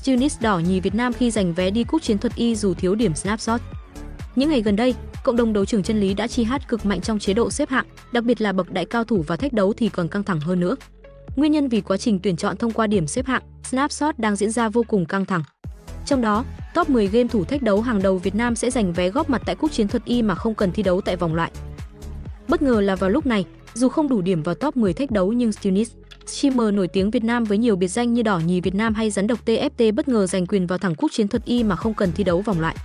Stunis đỏ nhì Việt Nam khi giành vé đi cúp chiến thuật Y dù thiếu điểm snapshot. Những ngày gần đây, cộng đồng đấu trường chân lý đã chi hát cực mạnh trong chế độ xếp hạng, đặc biệt là bậc đại cao thủ và thách đấu thì còn căng thẳng hơn nữa. Nguyên nhân vì quá trình tuyển chọn thông qua điểm xếp hạng, snapshot đang diễn ra vô cùng căng thẳng. Trong đó, top 10 game thủ thách đấu hàng đầu Việt Nam sẽ giành vé góp mặt tại cúp chiến thuật Y mà không cần thi đấu tại vòng loại. Bất ngờ là vào lúc này, dù không đủ điểm vào top 10 thách đấu nhưng Stunis, streamer nổi tiếng Việt Nam với nhiều biệt danh như đỏ nhì Việt Nam hay rắn độc TFT bất ngờ giành quyền vào thẳng cúp chiến thuật Y mà không cần thi đấu vòng loại.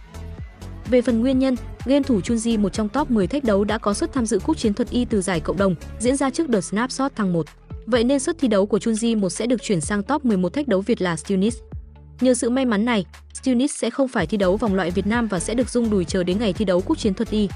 Về phần nguyên nhân, game thủ Chunji, một trong top 10 thách đấu đã có suất tham dự cúp chiến thuật Y từ giải cộng đồng diễn ra trước đợt snapshot tháng 1. Vậy nên suất thi đấu của Chunji 1 sẽ được chuyển sang top 11 thách đấu Việt là Stunis. Nhờ sự may mắn này, Stunis sẽ không phải thi đấu vòng loại Việt Nam và sẽ được rung đùi chờ đến ngày thi đấu cúp chiến thuật Y.